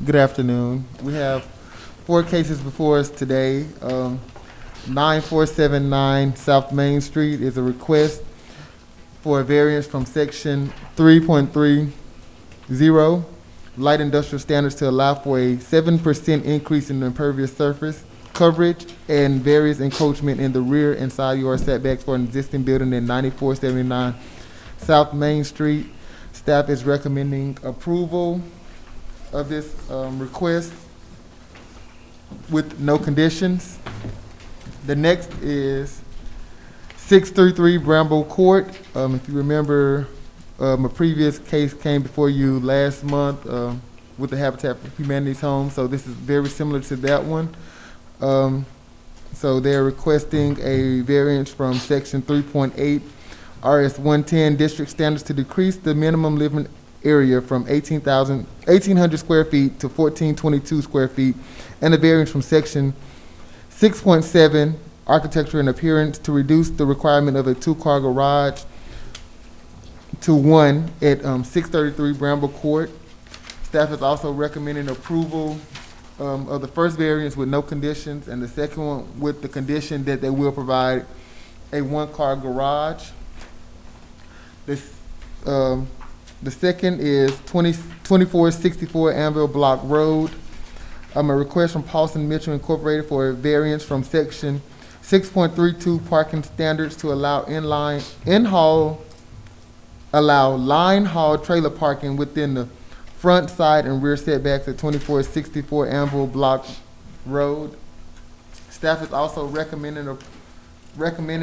Good afternoon. We have 4 cases before us today. 9479 South Main Street is a request for a variance from section 3.30 light industrial standards to allow for a 7% increase in the impervious surface coverage and various encroachment in the rear and side yard setbacks for an existing building in 9479 South Main Street. Staff is recommending approval of this request with no conditions. The next is 633 Bramble Court. If you remember, a previous case came before you last month with the Habitat for Humanity's home, so this is very similar to that one. So they're requesting a variance from section 3.8 RS 110 district standards to decrease the minimum living area from 1,800 square feet to 1,422 square feet, and a variance from section 6.7 architecture and appearance to reduce the requirement of a 2-car garage to 1 at 633 Bramble Court. Staff is also recommending approval of the first variance with no conditions, and the second one with the condition that they will provide a 1-car garage. The second is 2464 Anvil Block Road. A request from Paulson Mitchell Incorporated for a variance from section 6.32 parking standards to allow line haul trailer parking within the front, side, and rear setbacks at 2464 Anvil Block Road. Staff is also recommending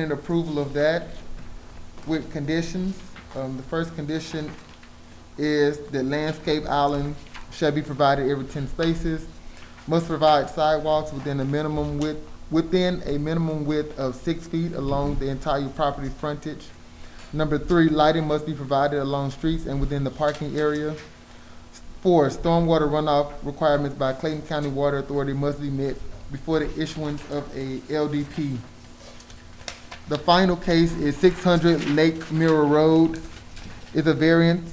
approval of that with conditions. The first condition is that landscape island shall be provided every 10 spaces, must provide sidewalks within a minimum width of 6 feet along the entire property frontage. Number 3, lighting must be provided along streets and within the parking area. 4, stormwater runoff requirements by Clayton County Water Authority must be met before the issuance of a LDP. The final case is 600 Lake Mirror Road. Is a variance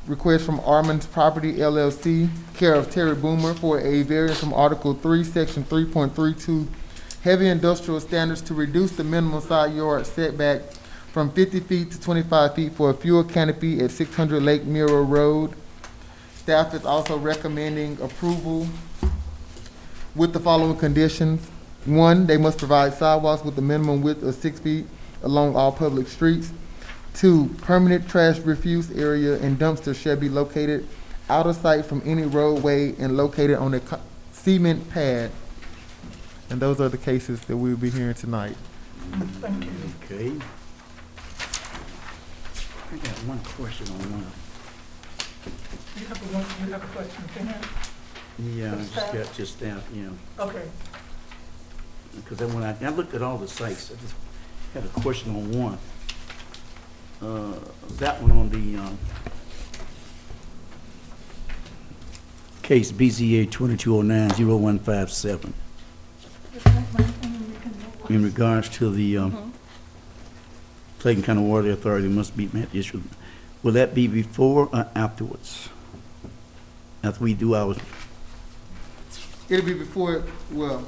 request from Armand's Property LLC, care of Terry Boomer, for a variance from Article 3, Section 3.32, heavy industrial standards to reduce the minimum side yard setback from 50 feet to 25 feet for a fuel canopy at 600 Lake Mirror Road. Staff is also recommending approval with the following conditions. 1, they must provide sidewalks with a minimum width of 6 feet along all public streets. 2, permanent trash refuse area and dumpster shall be located out of sight from any roadway and located on a cement pad. And those are the cases that we'll be hearing tonight. Thank you. Okay. I got one question on one. You have a question, can you? Yeah, I just got down, Okay. because then when I looked at all the sites, I just had a question on one. That one on the case BZA 2209-0157. In regards to the Clayton County Water Authority must be met issue. Will that be before or afterwards? After we do ours? It'll be before, well,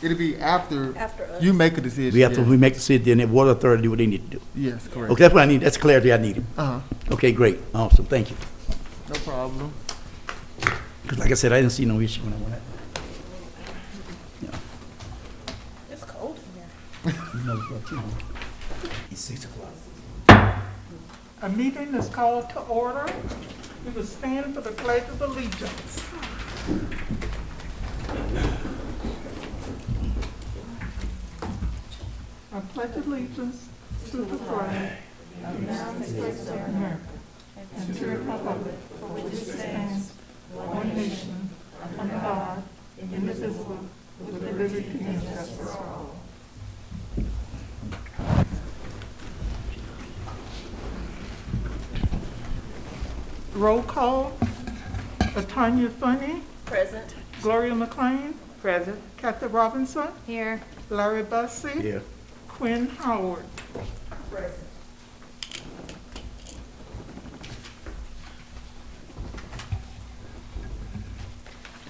it'll be after us. you make a decision. We after yes. we make the decision, then the water authority do what they need to do. Yes, correct. Okay, that's what I need. That's clarity I needed. Uh-huh. Okay, great, awesome, thank you. No problem. Because like I said, I didn't see no issue when I went out. It's cold in It's 6 o'clock. A meeting is called to order. We will stand for the Pledge of Allegiance. I pledge allegiance to the flag of the United States of America and to the republic for which it stands, one nation, under God, indivisible, with liberty and justice for all. Roll call. Latanya Funny, Present. Gloria McLean. Present. Kathy Robinson, Here. Larry Bussey, Yeah. Quinn Howard. Present.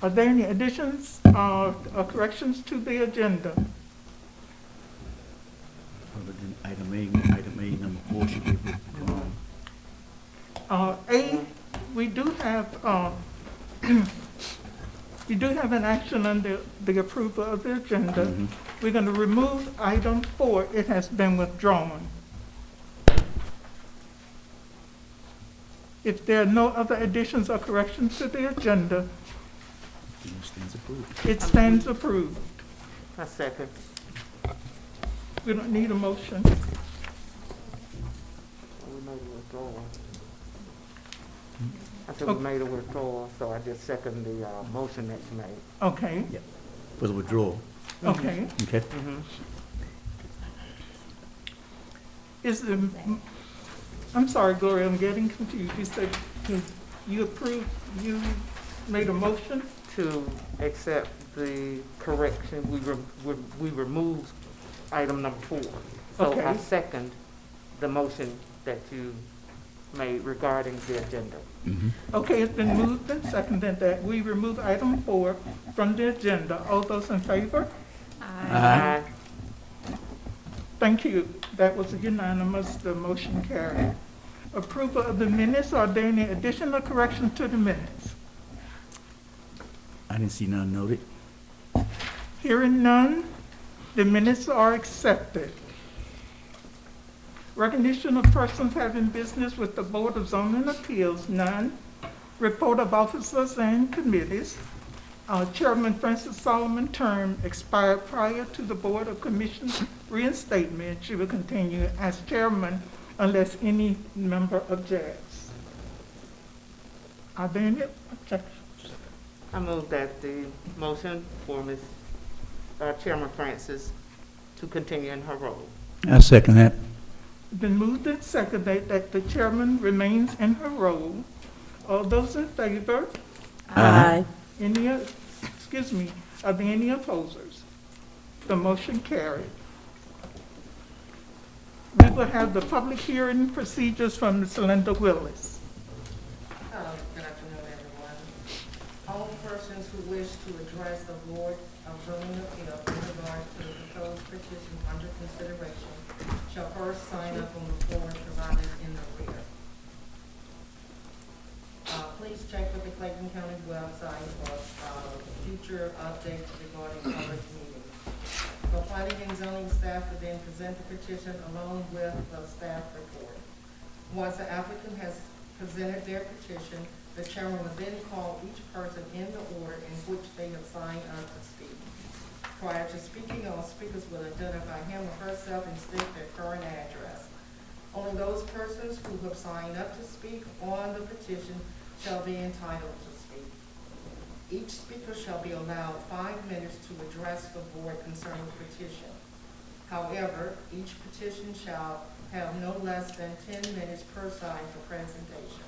Are there any additions or corrections to the agenda? Other than item A, number 4 should be withdrawn. A, we do have, we do have an action under the approval of the agenda. Mhm. We're going to remove item 4. It has been withdrawn. If there are no other additions or corrections to the agenda, It stands approved. it stands approved. I second. We don't need a motion. We made a withdrawal. I said we made a withdrawal, so I just second the motion that you made. Okay, For the withdrawal, okay. okay? Is the, I'm sorry, Gloria, I'm getting confused. You said you approved, you made a motion? To accept the correction, we removed item number 4. So I Okay. second the motion that you made regarding the agenda. Mhm. Okay, it's been moved and seconded that we remove item 4 from the agenda. All those in favor? Aye. Thank you. That was unanimous. The motion carried. Approval of the minutes. Are there any additional corrections to the minutes? I didn't see none noted. Hearing none, the minutes are accepted. Recognition of persons having business with the Board of Zoning Appeals, none. Report of officers and committees. Chairman Francis Solomon term expired prior to the Board of Commissioners reinstatement. She will continue as chairman unless any member objects. Are there any objections? I move that the motion for Ms. Chairman Francis to continue in her role. I second that. Been moved and seconded that the chairman remains in her role. All those in favor? Aye. Any, excuse me, are there any opposers? The motion carried. We will have the public hearing procedures from Ms. Linda Willis. Good afternoon, everyone. All persons who wish to address the Board of Zoning Appeals in regards to the proposed petition under consideration shall first sign up on the form provided in the rear. Please check with the Clayton County website for future updates regarding public meetings. The planning and zoning staff will then present the petition along with the staff report. Once the applicant has presented their petition, the chairman will then call each person in the order in which they have signed up to speak. Prior to speaking, all speakers will identify him or herself and state their current address. Only those persons who have signed up to speak on the petition shall be entitled to speak. Each speaker shall be allowed 5 minutes to address the board concerning the petition. However, each petition shall have no less than 10 minutes per side for presentation.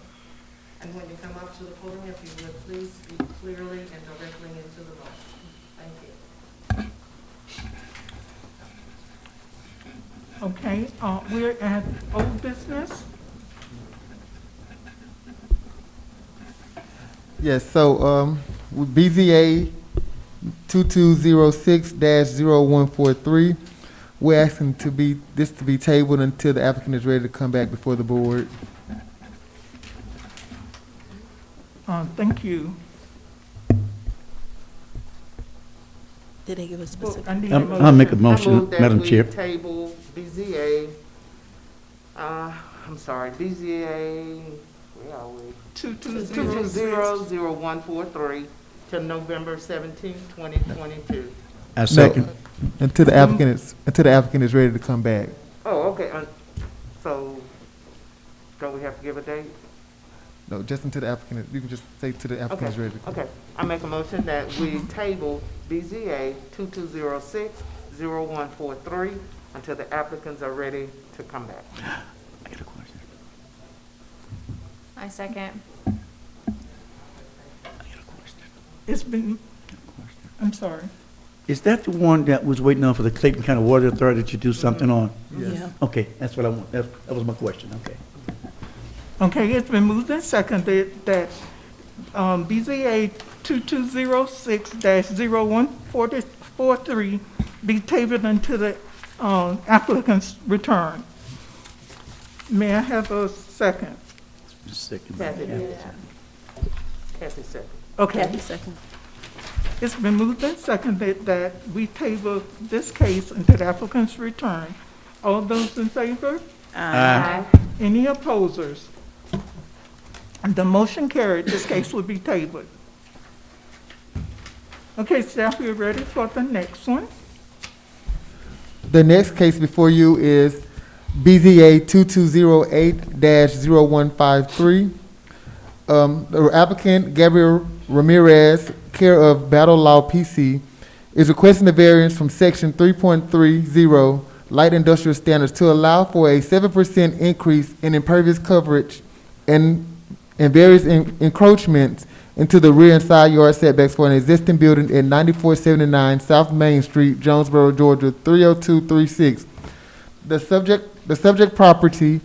And when you come up to the podium, if you would, please speak clearly and directly into the motion. Thank you. Okay, we're at old business. Yes, so, with BZA 2206-0143, we're asking this to be tabled until the applicant is ready to come back before the board. Thank you. Did they give a Well, specific? I need a I'll make a I motion, move that Madam we Chair. table BZA, BZA, where are we? 2206. 2200143 to November 17th, 2022. I second. Until the applicant is ready to come back. Oh, okay, so don't we have to give a date? No, just until the applicant, you can just say to the applicant is ready to come back. Okay, I make a motion that we table BZA 2206-0143 until the applicants are ready to come back. I got a question. I second. I got a question. It's been, I'm sorry. Is that the one that was waiting on for the Clayton County Water Authority to do something on? Yeah. Okay, that's what I want. That was my question, okay. Okay, it's been moved and seconded that BZA 2206-0143 be tabled until the applicant's return. May I have a second? Second. Kathy did. Kathy second. Okay. Kathy, second. It's been moved and seconded that we table this case until the applicant's return. All those in favor? Aye. Any opposers? The motion carried. This case will be tabled. Okay, staff, we're ready for the next one. The next case before you is BZA 2208-0153. The applicant, Gabriel Ramirez, care of Battle Law PC, is requesting a variance from section 3.30 light industrial standards to allow for a 7% increase in impervious coverage and various encroachments into the rear and side yard setbacks for an existing building at 9479 South Main Street, Jonesboro, Georgia, 30236. The subject property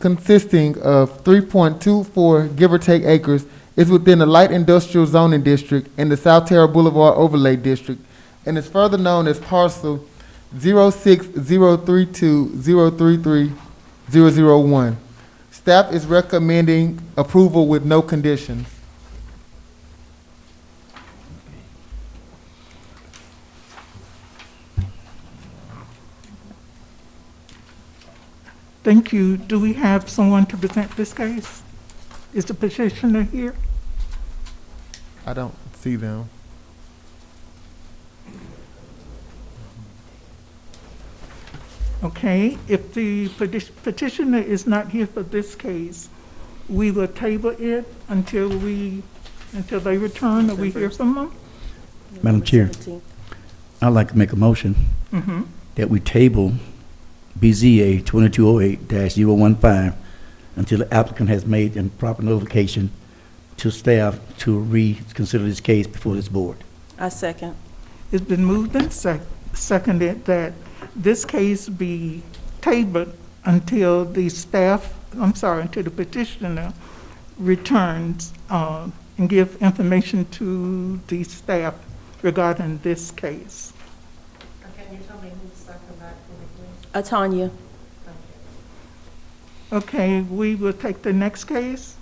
consisting of 3.24 give or take acres is within the light industrial zoning district in the South Terra Boulevard Overlay District and is further known as parcel 06032033001. Staff is recommending approval with no conditions. Thank you. Do we have someone to present this case? Is the petitioner here? I don't see them. Okay, if the petitioner is not here for this case, we will table it until they return or we hear from them. Madam Chair. 17th. I'd like to make a motion Mm-hmm. that we table BZA 2208-015 until the applicant has made a proper notification to staff to reconsider this case before this board. I second. It's been moved and seconded that this case be tabled until until the petitioner returns and give information to the staff regarding this case. Can you tell me who's second that for me, please? Atanya. Thank you. Okay, we will take the next case.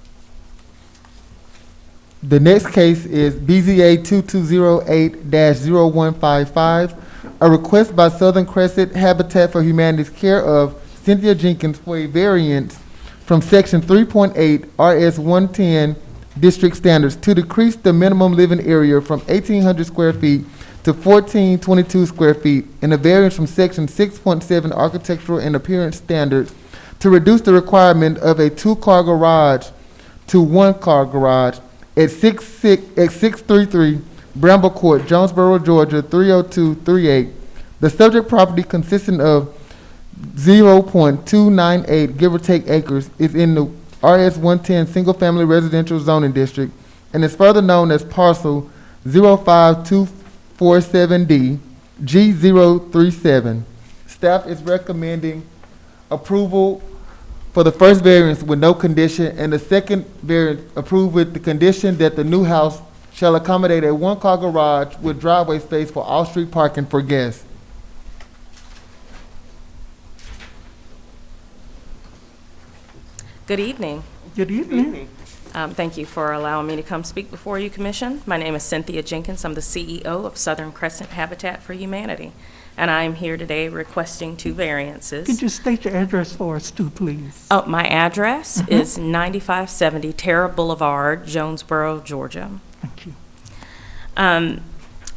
The next case is BZA 2208-0155, a request by Southern Crescent Habitat for Humanity's care of Cynthia Jenkins for a variance from section 3.8 RS 110 district standards to decrease the minimum living area from 1,800 square feet to 1,422 square feet, and a variance from section 6.7 architectural and appearance standards to reduce the requirement of a two-car garage to one-car garage at 633 Bramble Court, Jonesboro, Georgia, 30238. The subject property consisting of 0.298 give or take acres is in the RS 110 Single Family Residential Zoning District and is further known as parcel 05247D G037. Staff is recommending approval for the first variance with no condition, and the second variance approved with the condition that the new house shall accommodate a one-car garage with driveway space for off-street parking for guests. Good evening. Good Good evening. evening. Thank you for allowing me to come speak before you, Commission. My name is Cynthia Jenkins. I'm the CEO of Southern Crescent Habitat for Humanity, and I am here today requesting two variances. Could you state your address for us too, please? Oh, my address is 9570 Terra Boulevard, Jonesboro, Georgia. Thank you.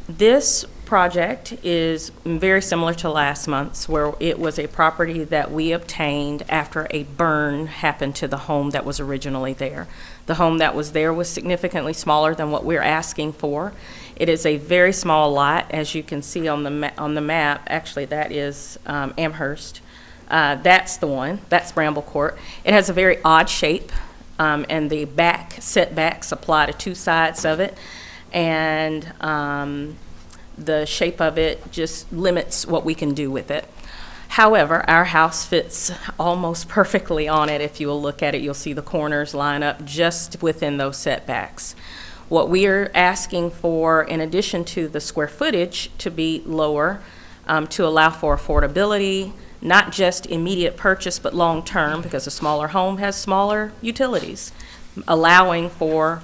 This project is very similar to last month's, where it was a property that we obtained after a burn happened to the home that was originally there. The home that was there was significantly smaller than what we're asking for. It is a very small lot, as you can see on the map. Actually, that is Amherst. That's the one. That's Bramble Court. It has a very odd shape, and the back setbacks apply to two sides of it, and the shape of it just limits what we can do with it. However, our house fits almost perfectly on it. If you will look at it, you'll see the corners line up just within those setbacks. What we are asking for, in addition to the square footage to be lower, to allow for affordability, not just immediate purchase, but long-term, because a smaller home has smaller utilities, allowing for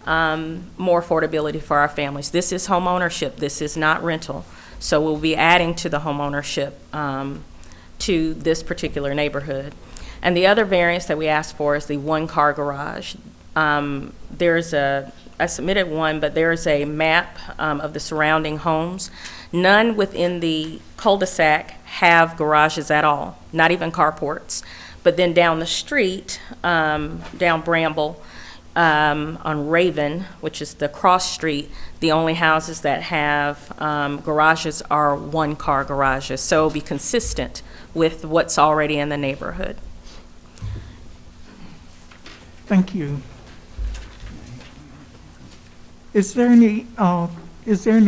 more affordability for our families. This is home ownership. This is not rental. So we'll be adding to the home ownership to this particular neighborhood. And the other variance that we asked for is the one-car garage. I submitted one, but there's a map of the surrounding homes. None within the cul-de-sac have garages at all, not even carports. But then down the street, down Bramble, on Raven, which is the cross street, the only houses that have garages are one-car garages. So it'll be consistent with what's already in the neighborhood. Thank you. Is there any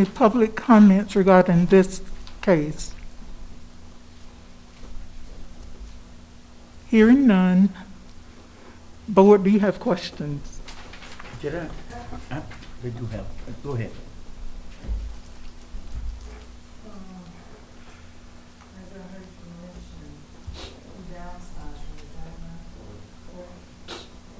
public comments regarding this case? Hearing none. Board, do you have questions? Did I? They do have. Go ahead. As I heard you mention, downsizing, is that not correct? You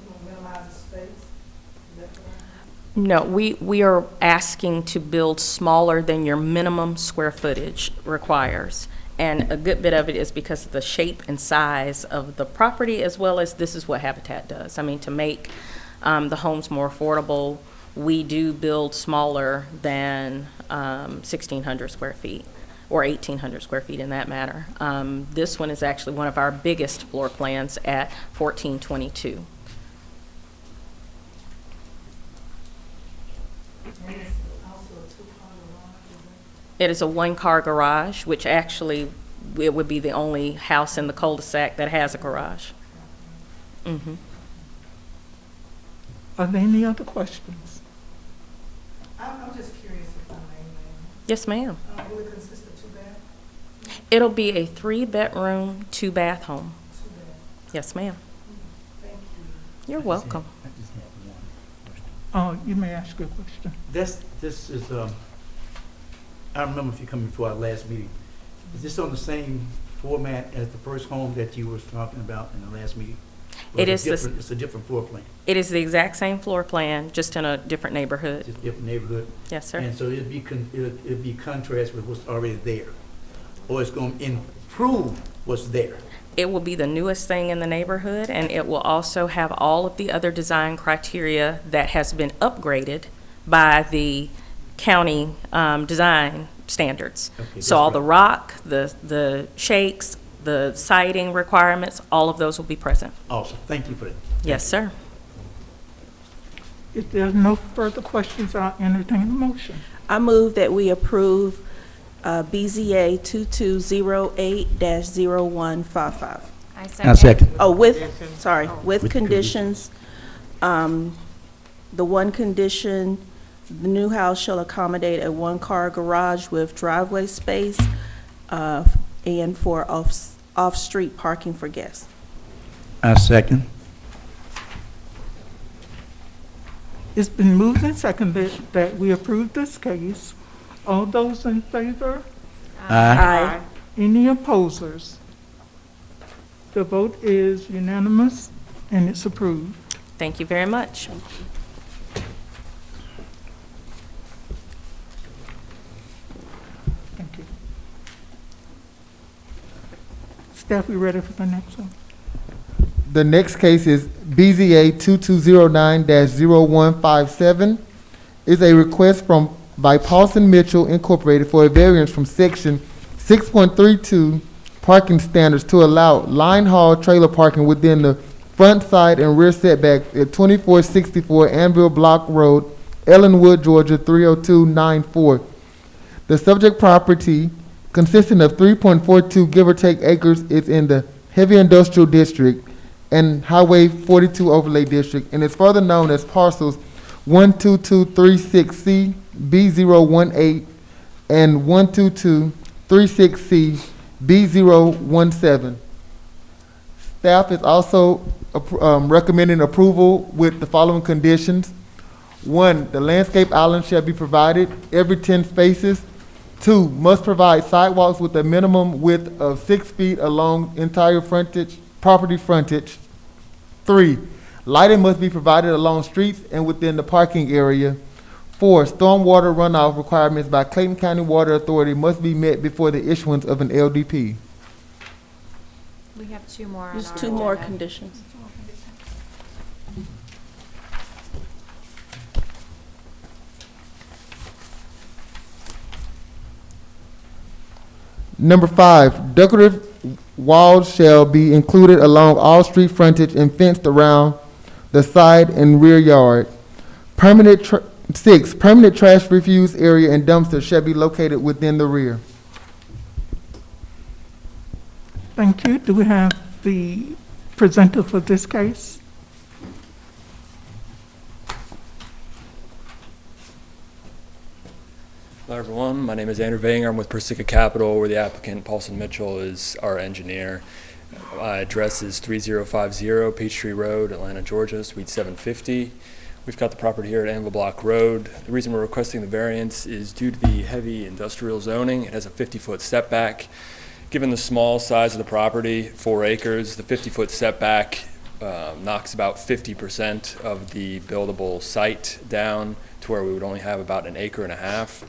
gonna minimize the space? Is that correct? No, we are asking to build smaller than your minimum square footage requires. And a good bit of it is because of the shape and size of the property, as well as this is what Habitat does. I mean, to make the homes more affordable, we do build smaller than 1,600 square feet, or 1,800 square feet in that matter. This one is actually one of our biggest floor plans at 1422. And it's also a two-car garage, is It is a one-car garage, which actually, it would be the only house in the cul-de-sac that has a garage. Mhm. Are there any other questions? I'm just curious if I may, ma'am. Yes, ma'am. Will it consist of two baths? It'll be a 3-bedroom, 2-bath home. Two baths. Yes, ma'am. Thank you. You're welcome. I just have one question. You may ask your question. This is, I remember if you come before our last meeting. Is this on the same format as the first home that you were talking about in the last meeting? Or It is it's the- different- It's a different floor plan, It is the exact same floor plan, just in a different neighborhood. just different neighborhood. Yes, sir. And so it'd be contrast with what's already there. Or it's going to improve what's there. It will be the newest thing in the neighborhood, and it will also have all of the other design criteria that has been upgraded by the county design standards. Okay, So that's all the right. rock, the shakes, the siding requirements, all of those will be present. Awesome. Thank you for that. Yes, sir. If there's no further questions, I'll entertain a motion. I move that we approve BZA 2208-0155. I I second. second. Oh, with With conditions. The one condition, the new house shall accommodate a one-car garage with driveway space and for off-street parking for guests. I second. It's been moved and seconded that we approve this case. All those in favor? Aye. Any opposers? The vote is unanimous and it's approved. Thank you very much. Thank you. Staff, we ready for the next one? The next case is BZA 2209-0157. Is a request by Paulson Mitchell Incorporated for a variance from section 6.32 parking standards to allow line haul trailer parking within the front, side, and rear setback at 2464 Anvil Block Road, Ellenwood, Georgia 30294. The subject property, consisting of 3.42 give or take acres, is in the heavy industrial district and Highway 42 overlay district, and is further known as parcels 12236C B018 and 12236C B017. Staff is also recommending approval with the following conditions. 1, the landscape island shall be provided every 10 spaces. 2, must provide sidewalks with a minimum width of 6 feet along entire property frontage. 3, lighting must be provided along streets and within the parking area. 4, stormwater runoff requirements by Clayton County Water Authority must be met before the issuance of an LDP. We have two more on There's our 2 more agenda. conditions. Number 5, decorative walls shall be included along all street frontage and fenced around the side and rear yard. 6, permanent trash refuse area and dumpster shall be located within the rear. Thank you. Do we have the presenter for this case? Hello, everyone. My name is Andrew Vanger. I'm with Persica Capital, where the applicant, Paulson Mitchell, is our engineer. My address is 3050 Peachtree Road, Atlanta, Georgia, Suite 750. We've got the property here at Anvil Block Road. The reason we're requesting the variance is due to the heavy industrial zoning. It has a 50-foot setback. Given the small size of the property, 4 acres, the 50-foot setback knocks about 50% of the buildable site down to where we would only have about 1.5 acres.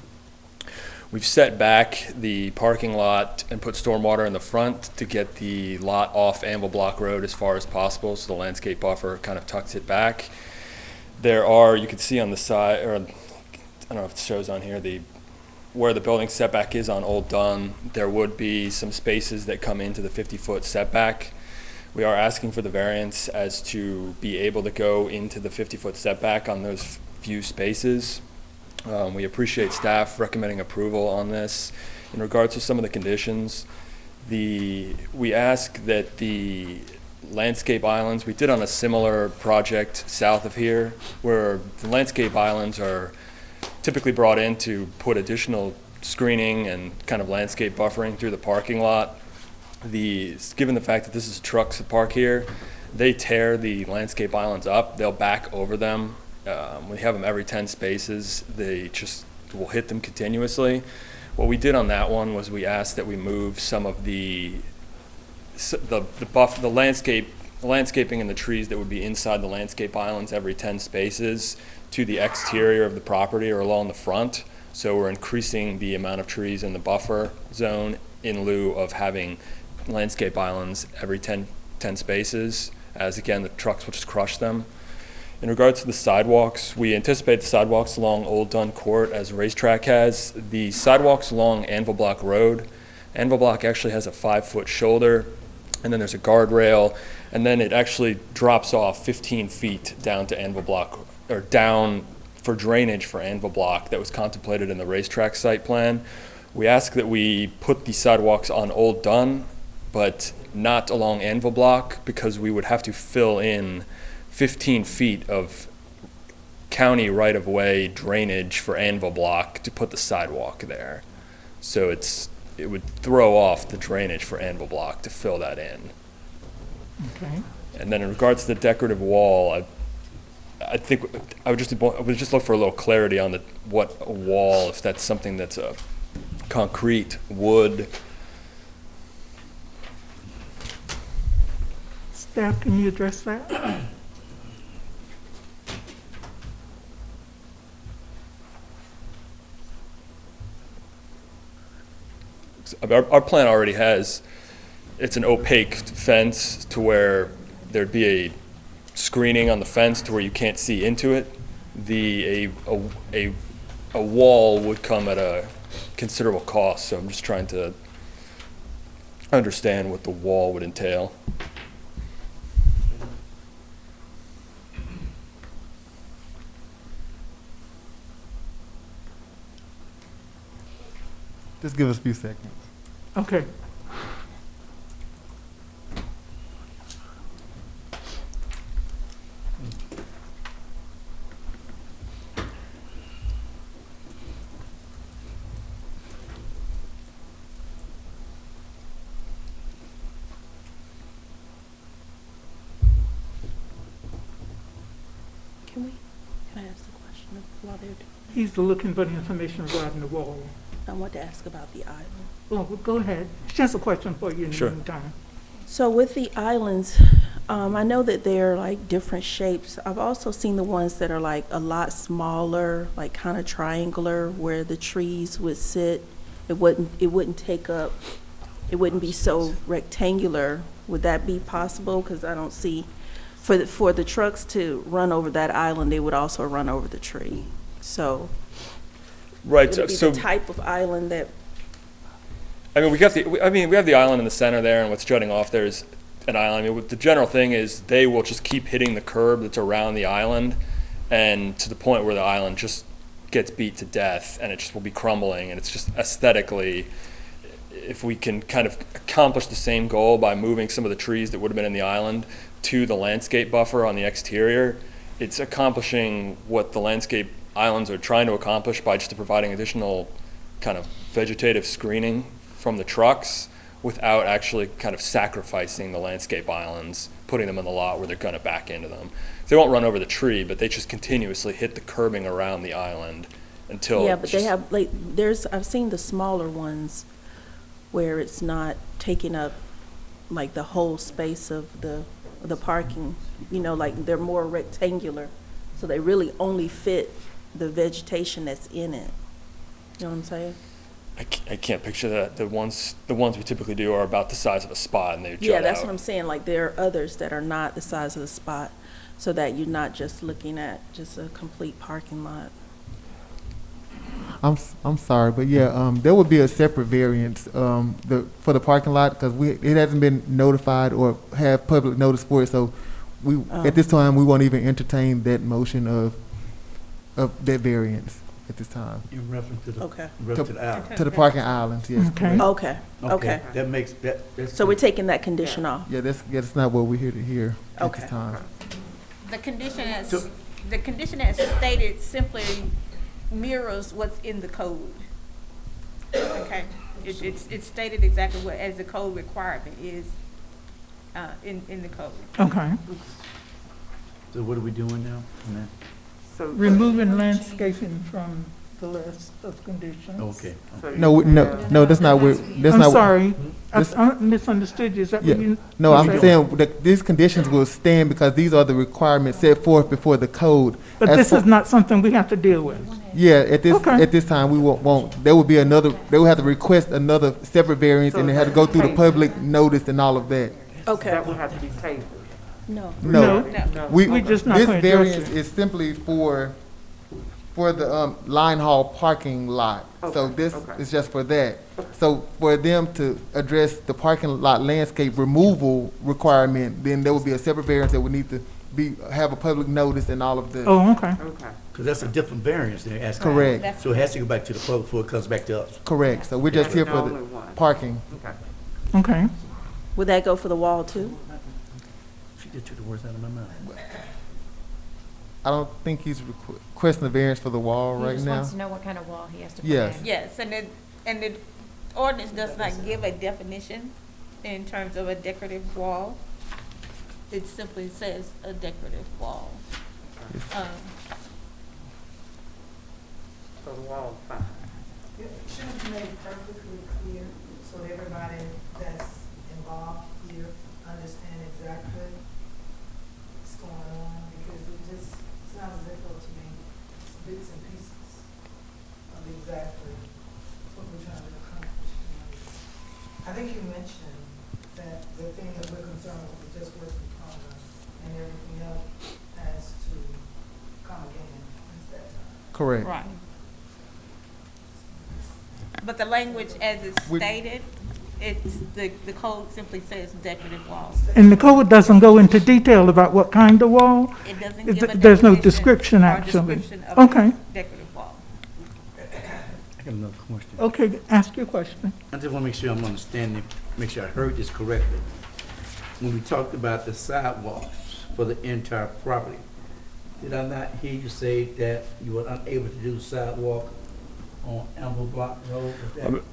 We've set back the parking lot and put stormwater in the front to get the lot off Anvil Block Road as far as possible, so the landscape buffer kind of tucks it back. There are, you can see on the side, or I don't know if it shows on here, where the building setback is on Old Dunn, there would be some spaces that come into the 50-foot setback. We are asking for the variance as to be able to go into the 50-foot setback on those few spaces. We appreciate staff recommending approval on this. In regards to some of the conditions, we ask that the landscape islands, we did on a similar project south of here, where the landscape islands are typically brought in to put additional screening and kind of landscape buffering through the parking lot. Given the fact that this is trucks that park here, they tear the landscape islands up. They'll back over them. We have them every 10 spaces. They just will hit them continuously. What we did on that one was we asked that we move some of the landscaping and the trees that would be inside the landscape islands every 10 spaces to the exterior of the property or along the front. So we're increasing the amount of trees in the buffer zone in lieu of having landscape islands every 10 spaces, as again, the trucks will just crush them. In regards to the sidewalks, we anticipate the sidewalks along Old Dunn Court as Racetrack has. The sidewalks along Anvil Block Road, Anvil Block actually has a 5-foot shoulder, and then there's a guardrail, and then it actually drops off 15 feet down to Anvil Block, or down for drainage for Anvil Block that was contemplated in the Racetrack site plan. We ask that we put the sidewalks on Old Dunn, but not along Anvil Block, because we would have to fill in 15 feet of county right-of-way drainage for Anvil Block to put the sidewalk there. So it would throw off the drainage for Anvil Block to fill that in. Okay. And then in regards to the decorative wall, I think I would just look for a little clarity on what a wall, if that's something that's a concrete, wood. Staff, can you address that? Our plan already has, it's an opaque fence to where there'd be a screening on the fence to where you can't see into it. A wall would come at a considerable cost, so I'm just trying to understand what the wall would entail. Just give us a few seconds. Okay. While they're, He's looking for the information regarding the wall. I want to ask about the island. Well, go ahead. She has a question for you in the Sure. meantime. So with the islands, I know that they're like different shapes. I've also seen the ones that are like a lot smaller, like kind of triangular, where the trees would sit. It wouldn't take up, it wouldn't be so rectangular. Would that be possible? Because I don't see, for the trucks to run over that island, they would also run over the tree. So Right, would it be so, the type of island that, I mean, we have the island in the center there, and what's jutting off there is an island. I mean, the general thing is they will just keep hitting the curb that's around the island, and to the point where the island just gets beat to death, and it just will be crumbling, and it's just aesthetically, if we can kind of accomplish the same goal by moving some of the trees that would have been in the island to the landscape buffer on the exterior, it's accomplishing what the landscape islands are trying to accomplish by just providing additional kind of vegetative screening from the trucks without actually kind of sacrificing the landscape islands, putting them in the lot where they're going to back into them. They won't run over the tree, but they just continuously hit the curbing around the island until. yeah, but they have, like, I've seen the smaller ones where it's not taking up like the whole space of the parking, like they're more rectangular. So they really only fit the vegetation that's in it. You know what I'm saying? I can't picture that. The ones we typically do are about the size of a spot, and they jut Yeah, that's out. what I'm saying. Like there are others that are not the size of the spot, so that you're not just looking at just a complete parking lot. I'm sorry, but yeah, there would be a separate variance for the parking lot because it hasn't been notified or have public notice for it. So at this time we won't even entertain that motion of that variance at this time In reference to the, Okay. in reference to the island. to the parking islands. Yes, Okay. correct. Okay. That makes, that's. So we're taking that condition off. Yeah, that's not what we're here to hear at Okay. this time. The condition as stated simply mirrors what's in the code. Okay, it's stated exactly what, as the code requirement is, in the code. Okay. So what are we doing now on that? So, Removing landscaping from the list of conditions. Okay. No, that's not where. That's I'm not. sorry, this- I misunderstood you. Is that Yeah. what you? No, I'm Okay. saying that these conditions will stand because these are the requirements set forth before the code. But As this for- is not something we have to deal with. Yeah, Okay. at this time, we won't, there will be another, they will have to request another separate variance and they have to go through the public notice and all of that. Okay. that would have to be tabled. No. No, No. we, We're just not this gonna address variance it. is simply for the, line haul parking lot. So Okay, this okay. is just for that. So for them to address the parking lot landscape removal requirement, then there would be a separate variance that would need to have a public notice and all of the. Oh, okay. Okay. Because that's a different variance they're asking. Correct, So it has to go back to the public before it comes back to us. correct. So we're just here for Only the one. parking. Okay. Okay. Would that go for the wall too? She just took the words out of my mouth. I don't think he's requesting a variance for the wall He right just now. wants to know what kind of wall he has to put Yes. in. Yes, and the ordinance does not give a definition in terms of a decorative wall. It simply says a decorative wall. Yes. So the wall, fine. It should be made perfectly clear so that everybody that's involved here understand exactly what's going on, because it just sounds difficult to me. It's bits and pieces of exactly what we're trying to accomplish tonight. I think you mentioned that the thing that we're concerned with is just what's in front of us, and everything else has to come again at that time. Correct. Right. But the language as it's We- stated, it's, the code simply says decorative walls. And the code doesn't go into detail about what kind of wall? It doesn't Is give a th- there's no definition description, or actually. description of a Okay. decorative wall. I got another question. Okay, ask your question. I just want to make sure I'm understanding, make sure I heard this correctly. When we talked about the sidewalks for the entire property, did I not hear you say that you were unable to do sidewalk on Amber Block Road? Was that-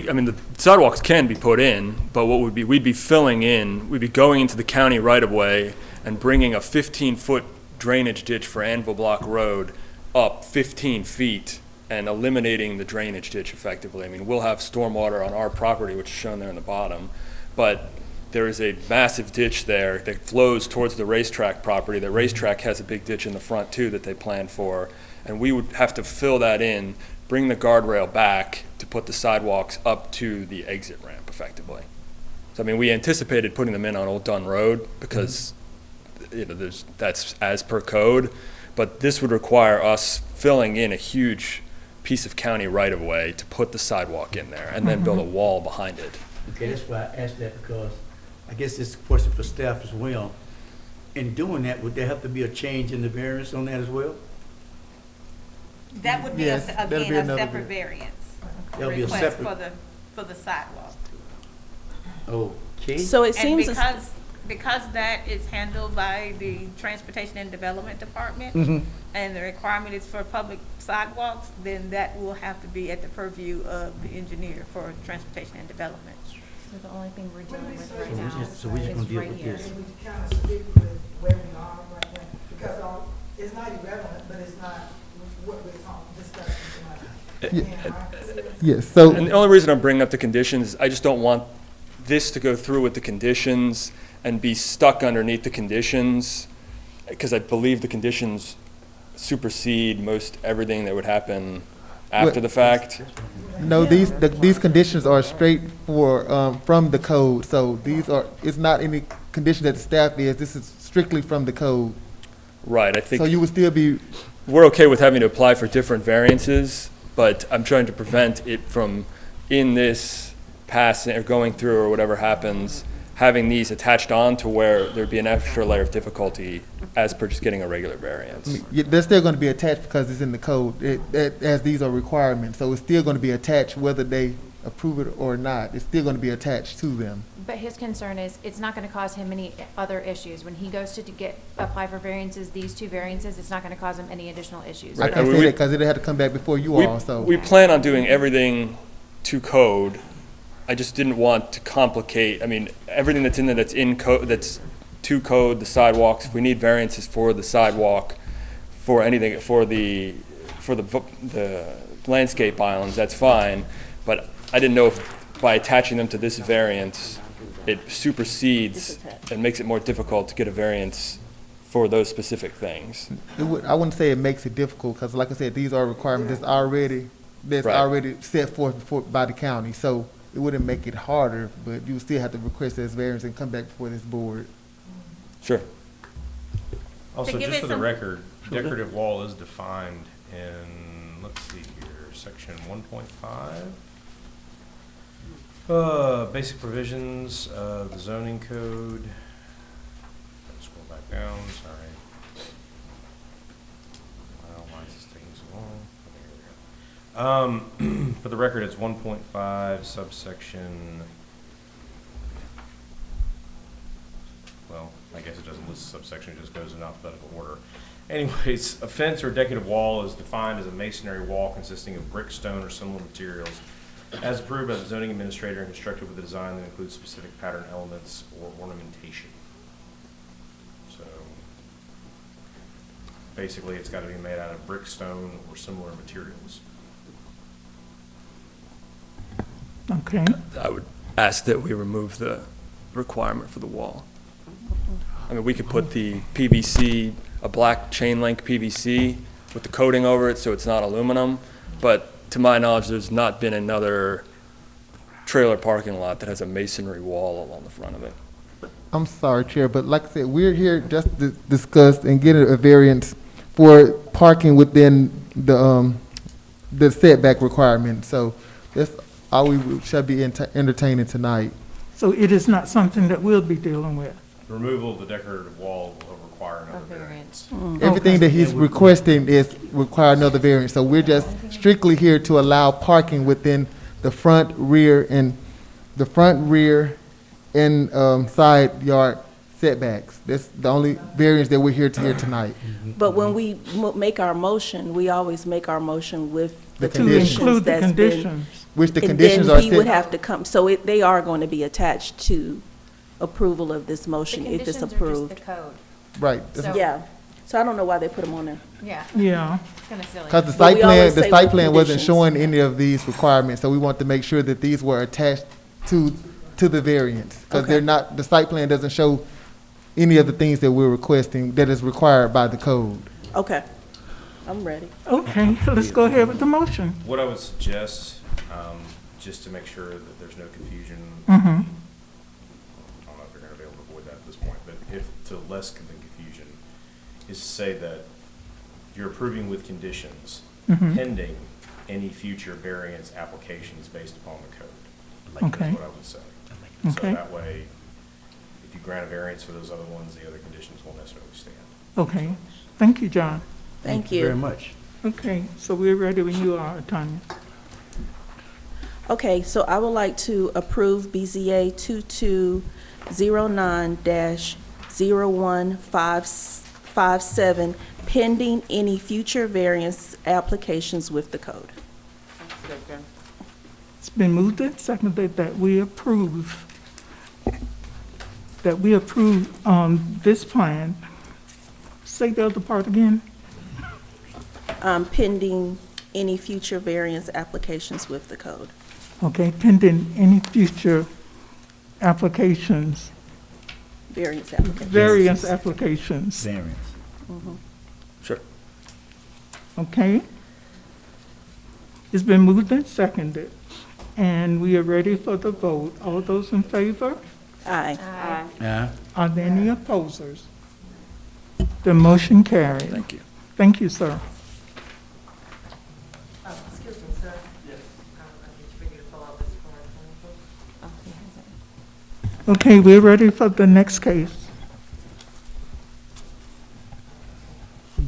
I mean, the sidewalks can be put in, but what we'd be filling in, we'd be going into the county right of way and bringing a 15-foot drainage ditch for Anvil Block Road up 15 feet and eliminating the drainage ditch effectively. I mean, we'll have stormwater on our property, which is shown there in the bottom, but there is a massive ditch there that flows towards the racetrack property. The racetrack has a big ditch in the front too that they planned for, and we would have to fill that in, bring the guardrail back to put the sidewalks up to the exit ramp effectively. So I mean, we anticipated putting them in on Old Dunn Road because that's as per code, but this would require us filling in a huge piece of county right-of-way to put the sidewalk in there and then build a wall behind it. Okay, that's why I asked that, because I guess this is a question for staff as well. In doing that, would there have to be a change in the variance on that as well? That would be, Yes, that'll be again, a another separate variance That'll be a request separate. for the sidewalk. Okay. So it And seems as because that is handled by the Transportation and Development Department, Mhm. and the requirement is for public sidewalks, then that will have to be at the purview of the engineer for Transportation and Development. So the only thing we're dealing with So right we now just- so we just gonna is deal right with here. this. We kind of stick with where we are right now, because it's not irrelevant, but it's not what we're discussing tonight. Am I clear? Yes, so, And the only reason I'm bringing up the conditions, I just don't want this to go through with the conditions and be stuck underneath the conditions, because I believe the conditions supersede most everything that would happen after the fact. no, these conditions are straight from the code, so it's not any condition that the staff is, this is strictly from the code. Right, I So think you would still be, we're okay with having to apply for different variances, but I'm trying to prevent it from, in this passing, or going through, or whatever happens, having these attached on to where there'd be an extra layer of difficulty as per just getting a regular variance. they're still gonna be attached because it's in the code, as these are requirements, so it's still gonna be attached whether they approve it or not, it's still gonna be attached to them. But his concern is it's not gonna cause him any other issues. When he goes to apply for variances, these two variances, it's not gonna cause him any additional issues. I Right, can't and say we- that because it'll have to come back before you all, so. We plan on doing everything to code. I just didn't want to complicate, I mean, everything that's in there that's in code, that's to code, the sidewalks, if we need variances for the sidewalk, for anything, for the landscape islands, that's fine. But I didn't know if by attaching them to this variance, it supersedes and makes it more difficult to get a variance for those specific things. I wouldn't say it makes it difficult, because like I said, these are requirements that's already Right. set forth by the county, so it wouldn't make it harder, but you would still have to request this variance and come back before this board. Sure. To Also, give just it for the some- record, decorative wall is defined in, let's see here, section 1.5. Basic provisions of the zoning code. Scroll back down, sorry. Well, why is this taking so long? Okay, here we go. For the record, it's 1.5 subsection, well, I guess it doesn't list subsection, it just goes in alphabetical order. Anyways, a fence or decorative wall is defined as a masonry wall consisting of brick, stone, or similar materials, as approved by the zoning administrator and constructed with a design that includes specific pattern elements or ornamentation. So, basically, it's got to be made out of brick, stone, or similar materials. Okay. I would ask that we remove the requirement for the wall. I mean, we could put the PVC, a black chain link PVC with the coating over it so it's not aluminum, but to my knowledge, there's not been another trailer parking lot that has a masonry wall along the front of it. I'm sorry, Chair, but like I said, we're here just to discuss and get a variance for parking within the setback requirement, so that's all we shall be entertaining tonight. So it is not something that we'll be dealing with? The removal of the decorative wall will require A another variance. variance. Everything that he's requesting is require another variance, so we're just strictly here to allow parking within the front, rear, and side yard setbacks. That's the only variance that we're here to hear tonight. But when we make our motion, we always make our motion with the The To conditions. include conditions the that's been. conditions? Which the And conditions then are he would set, have to come, so they are going to be attached to approval of this The motion if it's conditions are just approved. the code. right. So Yeah, So I don't know why they put them on there. Yeah, Yeah, it's kind of silly. Because the But site we plan, always the say site with plan wasn't conditions. showing any of these requirements, so we want to make sure that these were attached to the variance. Because Okay. they're not, the site plan doesn't show any of the things that we're requesting that is required by the code. Okay, I'm ready. okay, let's go ahead with the motion. What I would suggest, just to make sure that there's no confusion, Mm-hmm. I don't know if you're gonna be able to avoid that at this point, but if, to lessen the confusion, is to say that you're approving with conditions Mm-hmm. pending any future variance applications based upon the code. Okay. That's what I would say. Okay. So that way, if you grant a variance for those other ones, the other conditions won't necessarily stand. Okay, thank you, John. Thank Very you. much. Okay, so we're ready when you are, Tanya. Okay, so I would like to approve BZA 2209-0157 pending any future variance applications with the code. Second. It's been moved and seconded that we approve this plan. Say the other part again. Pending any future variance applications with the code. Okay, pending any future applications, Variance applications. variance applications, Variance. Sure. okay? It's been moved and seconded, and we are ready for the vote. All those in favor? Aye. Yeah. Are there any opposers? The motion carried. Thank you. Thank you, sir. Excuse me, sir. Yes. I need for you to fill out this form. Okay, we're ready for the next case.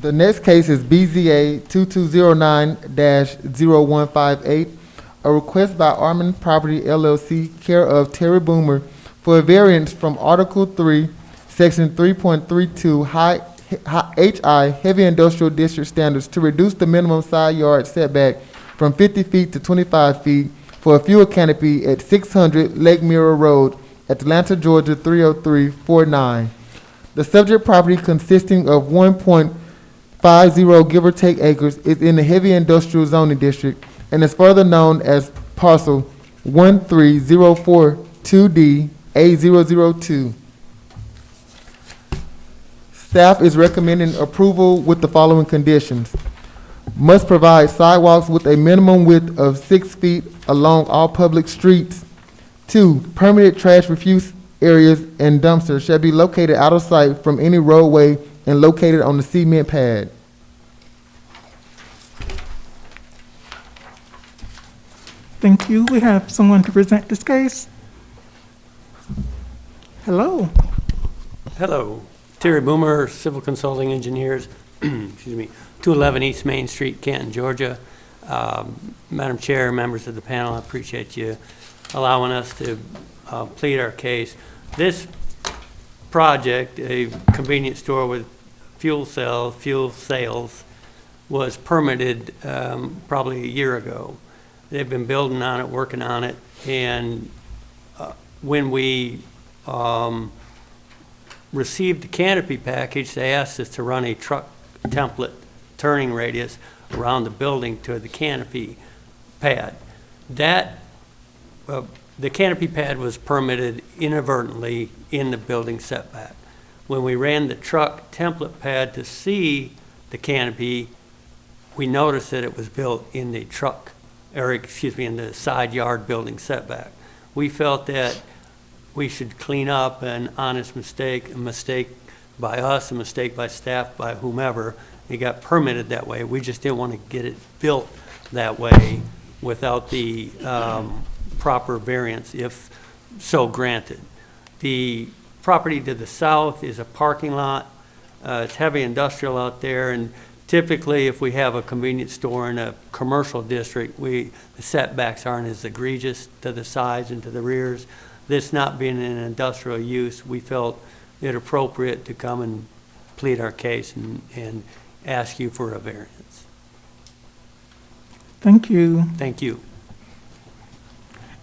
The next case is BZA 2209-0158, a request by Armin Property LLC, care of Terry Boomer, for a variance from Article 3, Section 3.32, HI, Heavy Industrial District Standards, to reduce the minimum side yard setback from 50 feet to 25 feet for a fuel canopy at 600 Lake Mirror Road, Atlanta, Georgia 30349. The subject property, consisting of 1.50 give or take acres, is in the heavy industrial zoning district and is further known as parcel 13042D A002. Staff is recommending approval with the following conditions. Must provide sidewalks with a minimum width of 6 feet along all public streets. 2, permanent trash refuse areas and dumpsters shall be located out of sight from any roadway and located on the cement pad. Thank you. We have someone to present this case. Hello. Hello, Terry Boomer, Civil Consulting Engineers, excuse me, 211 East Main Street, Canton, Georgia. Madam Chair, members of the panel, I appreciate you allowing us to plead our case. This project, a convenience store with fuel sales, was permitted probably a year ago. They've been building on it, working on it, and when we received the canopy package, they asked us to run a truck template turning radius around the building to the canopy pad. That, the canopy pad was permitted inadvertently in the building setback. When we ran the truck template pad to see the canopy, we noticed that it was built in the truck, or excuse me, in the side yard building setback. We felt that we should clean up an honest mistake, a mistake by us, a mistake by staff, by whomever. It got permitted that way. We just didn't want to get it built that way without the proper variance, if so granted. The property to the south is a parking lot. It's heavy industrial out there, and typically if we have a convenience store in a commercial district, the setbacks aren't as egregious to the sides and to the rears. This not being an industrial use, we felt it appropriate to come and plead our case and ask you for a variance. Thank you. Thank you.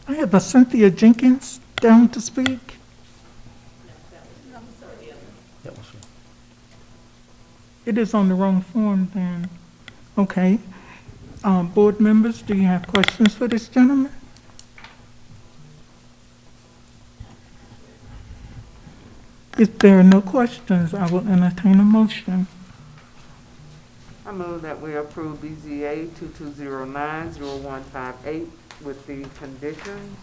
I have a Cynthia Jenkins down to speak. It is on the wrong form then. Okay. Board members, do you have questions for this gentleman? If there are no questions, I will entertain a motion. I move that we approve BZA 2209-0158 with the conditions.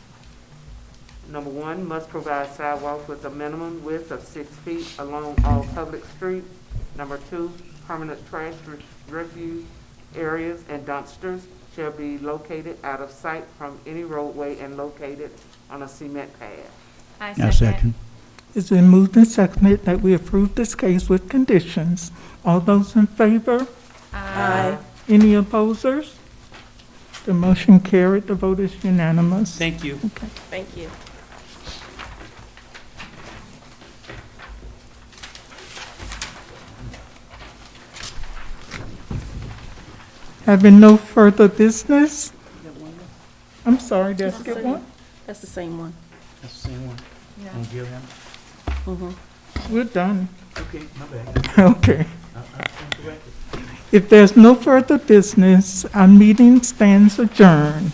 Number one, must provide sidewalks with a minimum width of 6 feet along all public streets. Number two, permanent trash refuse areas and dumpsters shall be located out of sight from any roadway and located on a cement pad. I I second. It's been moved and seconded that we approve this case with conditions. All those in favor? Aye. Any opposers? The motion carried. The vote is unanimous. Thank you. Okay. Thank you. Having no further business? I'm sorry, did I skip one? That's the same one. That's the same one. Yeah. On Gilliam? We're done. Okay, my bad. Okay. I stand corrected. If there's no further business, our meeting stands adjourned.